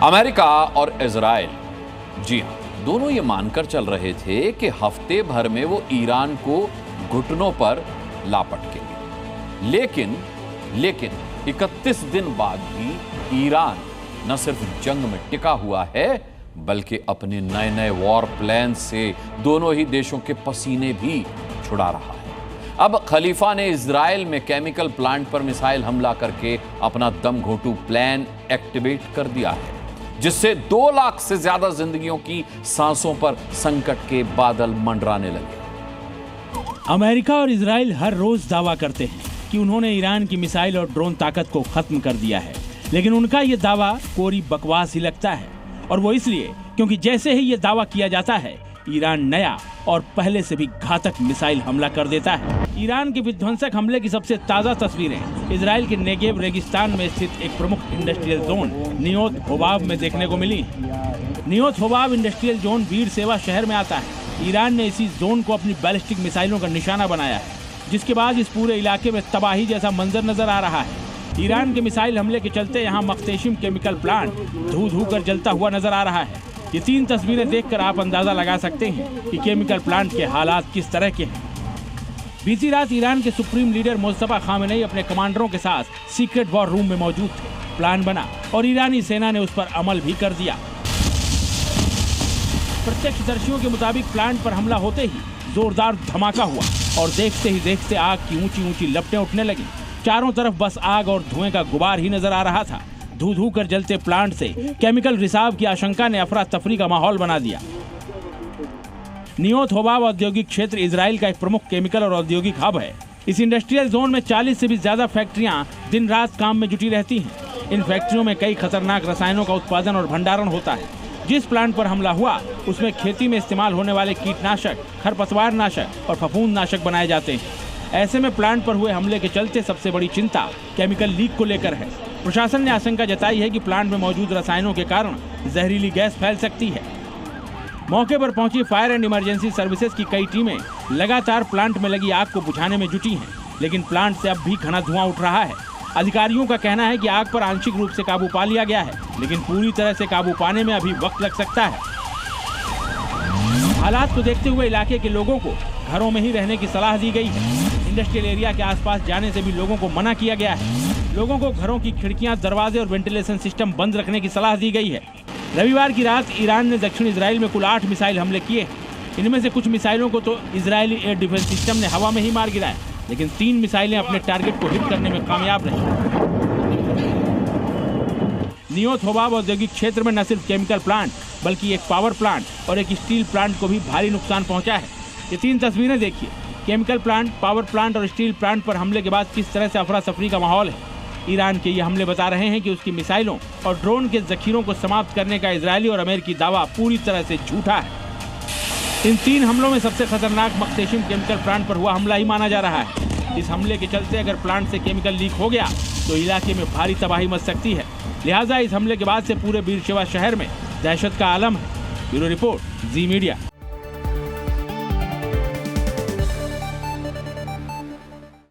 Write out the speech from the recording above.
America और Israel, जी हां, दोनों ये मानकर चल रहे थे कि हफ्ते भर में वो ईरान को घुटनों पर ला पटकेंगे। लेकिन 31 दिन बाद भी ईरान न सिर्फ जंग में टिका हुआ है बल्कि अपने नए नए वॉर प्लान से दोनों ही देशों के पसीने भी छुड़ा रहा है। अब खलीफा ने इजराइल में केमिकल प्लांट पर मिसाइल हमला करके अपना दम घोंटू प्लान एक्टिवेट कर दिया है, जिससे 2 लाख से ज्यादा जिंदगियों की सांसों पर संकट के बादल मंडराने लगे। अमेरिका और इजराइल हर रोज दावा करते हैं कि उन्होंने ईरान की मिसाइल और ड्रोन ताकत को खत्म कर दिया है, लेकिन उनका यह दावा कोरी बकवास ही लगता है। और वो इसलिए क्योंकि जैसे ही यह दावा किया जाता है, ईरान नया और पहले से भी घातक मिसाइल हमला कर देता है। ईरान के विध्वंसक हमले की सबसे ताज़ा तस्वीरें इजराइल के नेगेव रेगिस्तान में स्थित एक प्रमुख इंडस्ट्रियल जोन नियोत होबाब में देखने को मिली। नियोत होबाब इंडस्ट्रियल जोन वीर सेवा शहर में आता है। ईरान ने इसी जोन को अपनी बैलिस्टिक मिसाइलों का निशाना बनाया है, जिसके बाद इस पूरे इलाके में तबाही जैसा मंजर नजर आ रहा है। ईरान के मिसाइल हमले के चलते यहाँ मख्तेशिम केमिकल प्लांट धू धू कर जलता हुआ नजर आ रहा है। ये 3 तस्वीरें देखकर आप अंदाजा लगा सकते हैं कि केमिकल प्लांट के हालात किस तरह के हैं। बीती रात ईरान के सुप्रीम लीडर मुस्तफा खामेनेई अपने कमांडरों के साथ सीक्रेट वॉर रूम में मौजूद थे। प्लान बना और ईरानी सेना ने उस पर अमल भी कर दिया। प्रत्यक्षदर्शियों के मुताबिक प्लांट पर हमला होते ही जोरदार धमाका हुआ और देखते ही देखते आग की ऊंची ऊंची लपटें उठने लगी। चारों तरफ बस आग और धुएं का गुबार ही नजर आ रहा था। धू धू कर जलते प्लांट से केमिकल रिसाव की आशंका ने अफरा तफरी का माहौल बना दिया। नियोत होबाब औद्योगिक क्षेत्र इजराइल का एक प्रमुख केमिकल और औद्योगिक हब है। इस इंडस्ट्रियल जोन में 40 से भी ज्यादा फैक्ट्रियां दिन रात काम में जुटी रहती हैं। इन फैक्ट्रियों में कई खतरनाक रसायनों का उत्पादन और भंडारण होता है। जिस प्लांट पर हमला हुआ उसमें खेती में इस्तेमाल होने वाले कीटनाशक, खरपतवार नाशक और फफूंद नाशक बनाए जाते हैं। ऐसे में प्लांट पर हुए हमले के चलते सबसे बड़ी चिंता केमिकल लीक को लेकर है। प्रशासन ने आशंका जताई है कि प्लांट में मौजूद रसायनों के कारण जहरीली गैस फैल सकती है। मौके पर पहुंची फायर एंड इमरजेंसी सर्विसेज की कई टीमें लगातार प्लांट में लगी आग को बुझाने में जुटी हैं, लेकिन प्लांट से अब भी घना धुआं उठ रहा है। अधिकारियों का कहना है कि आग पर आंशिक रूप से काबू पा लिया गया है, लेकिन पूरी तरह से काबू पाने में अभी वक्त लग सकता है। हालात को देखते हुए इलाके के लोगों को घरों में ही रहने की सलाह दी गई है। इंडस्ट्रियल एरिया के आसपास जाने से भी लोगों को मना किया गया है। लोगों को घरों की खिड़कियां, दरवाजे और वेंटिलेशन सिस्टम बंद रखने की सलाह दी गई है। रविवार की रात ईरान ने दक्षिण इजराइल में कुल 8 मिसाइल हमले किए। इनमें से कुछ मिसाइलों को तो इजरायली एयर डिफेंस सिस्टम ने हवा में ही मार गिराया, लेकिन 3 मिसाइलें अपने टारगेट को हिट करने में कामयाब रही। नियोत होबाब औद्योगिक क्षेत्र में न सिर्फ केमिकल प्लांट बल्कि एक पावर प्लांट और एक स्टील प्लांट को भी भारी नुकसान पहुंचा है। ये 3 तस्वीरें देखिए। केमिकल प्लांट, पावर प्लांट और स्टील प्लांट पर हमले के बाद किस तरह से अफरा तफरी का माहौल है। ईरान के ये हमले बता रहे हैं कि उसकी मिसाइलों और ड्रोन के जखीरों को समाप्त करने का इजरायली और अमेरिकी दावा पूरी तरह से झूठा है। इन 3 हमलों में सबसे खतरनाक मख्तेशिम केमिकल प्लांट पर हुआ हमला ही माना जा रहा है। इस हमले के चलते अगर प्लांट से केमिकल लीक हो गया तो इलाके में भारी तबाही मच सकती है। लिहाजा इस हमले के बाद से पूरे बीरशेवा शहर में दहशत का आलम है। ब्यूरो रिपोर्ट, जी मीडिया।